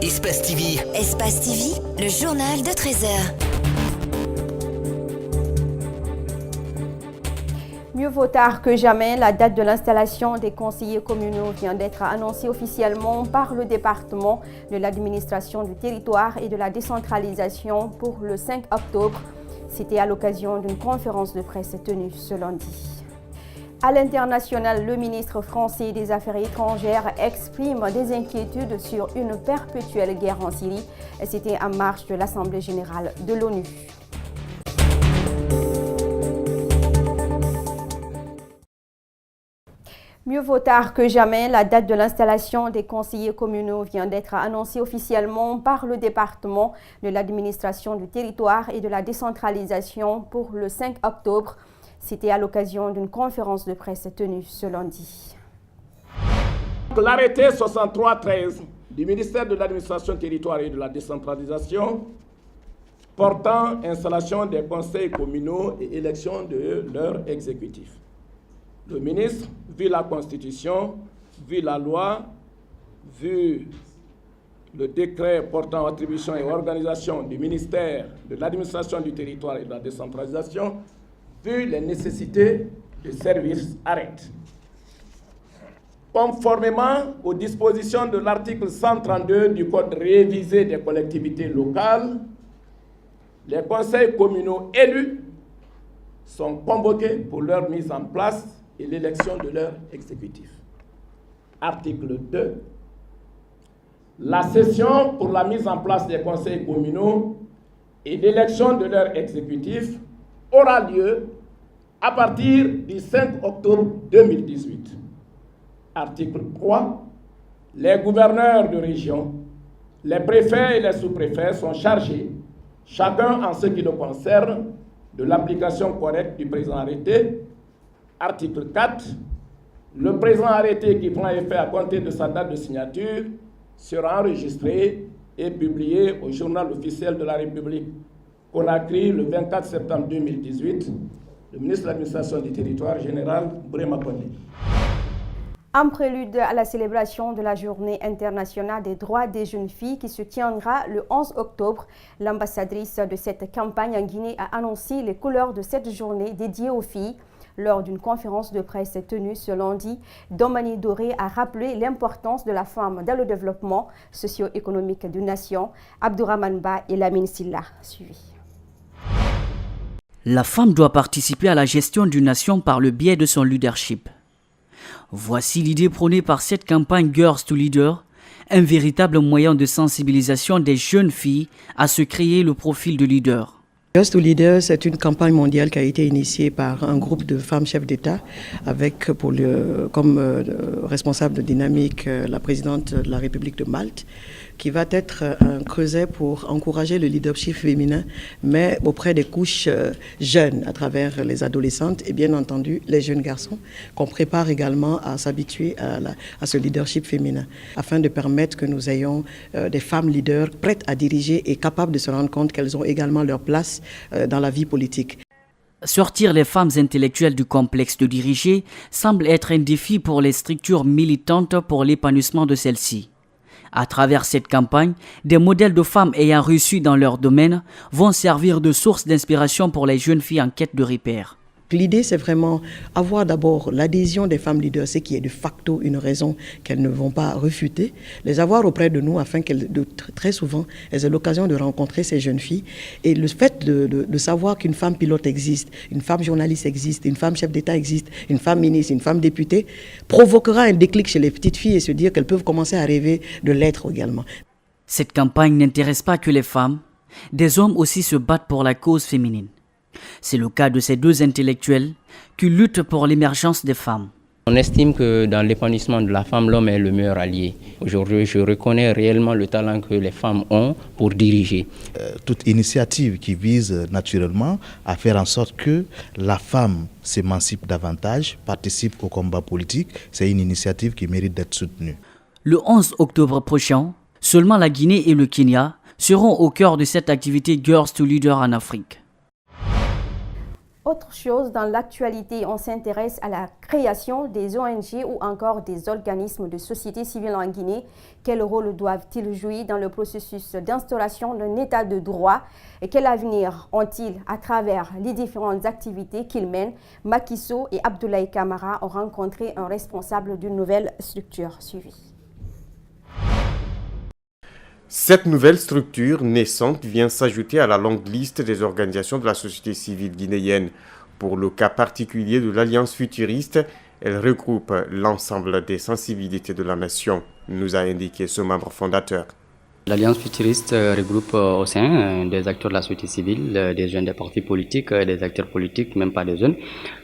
Espace TV. Espace TV, le journal de 13h. Mieux vaut tard que jamais, la date de l'installation des conseillers communaux vient d'être annoncée officiellement par le département de l'administration du territoire et de la décentralisation pour le 5 octobre. C'était à l'occasion d'une conférence de presse tenue ce lundi. À l'international, le ministre français des Affaires étrangères exprime des inquiétudes sur une perpétuelle guerre en Syrie. C'était en marge de l'Assemblée générale de l'ONU. Mieux vaut tard que jamais, la date de l'installation des conseillers communaux vient d'être annoncée officiellement par le département de l'administration du territoire et de la décentralisation pour le 5 octobre. C'était à l'occasion d'une conférence de presse tenue ce lundi. L'arrêté 63-13 du ministère de l'administration du territoire et de la décentralisation portant installation des conseils communaux et élection de leur exécutif. Le ministre, vu la Constitution, vu la loi, vu le décret portant attribution et organisation du ministère de l'administration du territoire et de la décentralisation, vu les nécessités du service, arrête. Conformément aux dispositions de l'article 132 du Code révisé des collectivités locales, les conseils communaux élus sont convoqués pour leur mise en place et l'élection de leur exécutif. Article 2. La session pour la mise en place des conseils communaux et l'élection de leur exécutif aura lieu à partir du 5 octobre 2018. Article 3. Les gouverneurs de région, les préfets et les sous-préfets sont chargés, chacun en ce qui le concerne, de l'application correcte du présent arrêté. Article 4. Le présent arrêté qui prend effet à compter de sa date de signature sera enregistré et publié au journal officiel de la République. Conakry, le 24 septembre 2018, le ministre de l'Administration du Territoire, général Brema Condé. En prélude à la célébration de la Journée internationale des droits des jeunes filles qui se tiendra le 11 octobre, l'ambassadrice de cette campagne en Guinée a annoncé les couleurs de cette journée dédiée aux filles. Lors d'une conférence de presse tenue ce lundi, Domani Doré a rappelé l'importance de la femme dans le développement socio-économique d'une nation. Abdourahmane Ba et Lamine Silla suivi. La femme doit participer à la gestion d'une nation par le biais de son leadership. Voici l'idée prônée par cette campagne Girls to Leader, un véritable moyen de sensibilisation des jeunes filles à se créer le profil de leader. Girls to Leader, c'est une campagne mondiale qui a été initiée par un groupe de femmes chefs d'État avec comme responsable de dynamique la présidente de la République de Malte, qui va être un creuset pour encourager le leadership féminin, mais auprès des couches jeunes, à travers les adolescentes et bien entendu les jeunes garçons, qu'on prépare également à s'habituer à ce leadership féminin, afin de permettre que nous ayons des femmes leaders prêtes à diriger et capables de se rendre compte qu'elles ont également leur place dans la vie politique. Sortir les femmes intellectuelles du complexe de diriger semble être un défi pour les structures militantes pour l'épanouissement de celles-ci. À travers cette campagne, des modèles de femmes ayant réussi dans leur domaine vont servir de source d'inspiration pour les jeunes filles en quête de repères. L'idée, c'est vraiment avoir d'abord l'adhésion des femmes leaders, ce qui est de facto une raison qu'elles ne vont pas refuter, les avoir auprès de nous afin qu'elles, très souvent, elles aient l'occasion de rencontrer ces jeunes filles. Et le fait de savoir qu'une femme pilote existe, une femme journaliste existe, une femme chef d'État existe, une femme ministre, une femme députée, provoquera un déclic chez les petites filles et se dire qu'elles peuvent commencer à rêver de l'être également. Cette campagne n'intéresse pas que les femmes, des hommes aussi se battent pour la cause féminine. C'est le cas de ces deux intellectuels qui luttent pour l'émergence des femmes. On estime que dans l'épanouissement de la femme, l'homme est le meilleur allié. Aujourd'hui, je reconnais réellement le talent que les femmes ont pour diriger. Toute initiative qui vise naturellement à faire en sorte que la femme s'émancipe davantage, participe au combat politique, c'est une initiative qui mérite d'être soutenue. Le 11 octobre prochain, seulement la Guinée et le Kenya seront au cœur de cette activité Girls to Leader en Afrique. Autre chose, dans l'actualité, on s'intéresse à la création des ONG ou encore des organismes de société civile en Guinée. Quel rôle doivent-ils jouer dans le processus d'instauration d'un état de droit et quel avenir ont-ils à travers les différentes activités qu'ils mènent? Macky Sall et Abdoulaye Camara ont rencontré un responsable d'une nouvelle structure suivie. Cette nouvelle structure naissante vient s'ajouter à la longue liste des organisations de la société civile guinéenne. Pour le cas particulier de l'Alliance futuriste, elle regroupe l'ensemble des sensibilités de la nation, nous a indiqué ce membre fondateur. L'Alliance futuriste regroupe au sein des acteurs de la société civile, des jeunes des partis politiques, des acteurs politiques, même pas des jeunes,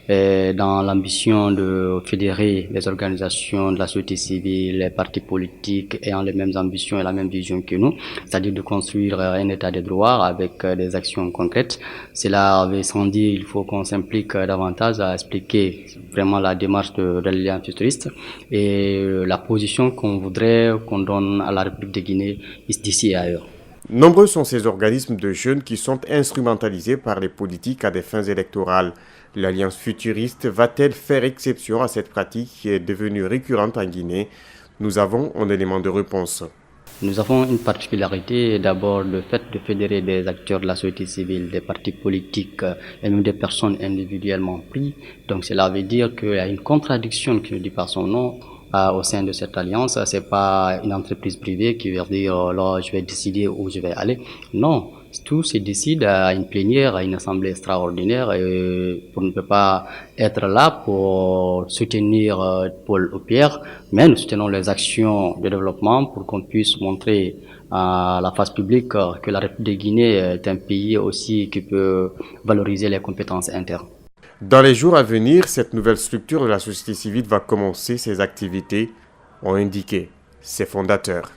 dans l'ambition de fédérer les organisations de la société civile, les partis politiques ayant les mêmes ambitions et la même vision que nous, c'est-à-dire de construire un état de droit avec des actions concrètes. Cela avait sans dire, il faut qu'on s'implique davantage à expliquer vraiment la démarche de l'Alliance futuriste et la position qu'on voudrait qu'on donne à la République de Guinée d'ici et ailleurs. Nombreux sont ces organismes de jeunes qui sont instrumentalisés par les politiques à des fins électorales. L'Alliance futuriste va-t-elle faire exception à cette pratique qui est devenue récurrente en Guinée? Nous avons un élément de réponse. Nous avons une particularité, d'abord le fait de fédérer des acteurs de la société civile, des partis politiques et même des personnes individuellement prises. Donc cela veut dire qu'il y a une contradiction qui ne dit pas son nom. Au sein de cette alliance, c'est pas une entreprise privée qui va dire là je vais décider où je vais aller. Non, tout se décide à une plénière, à une assemblée extraordinaire et on ne peut pas être là pour soutenir Paul ou Pierre, mais nous soutenons les actions de développement pour qu'on puisse montrer à la face publique que la République de Guinée est un pays aussi qui peut valoriser les compétences internes. Dans les jours à venir, cette nouvelle structure de la société civile va commencer ses activités, ont indiqué ses fondateurs.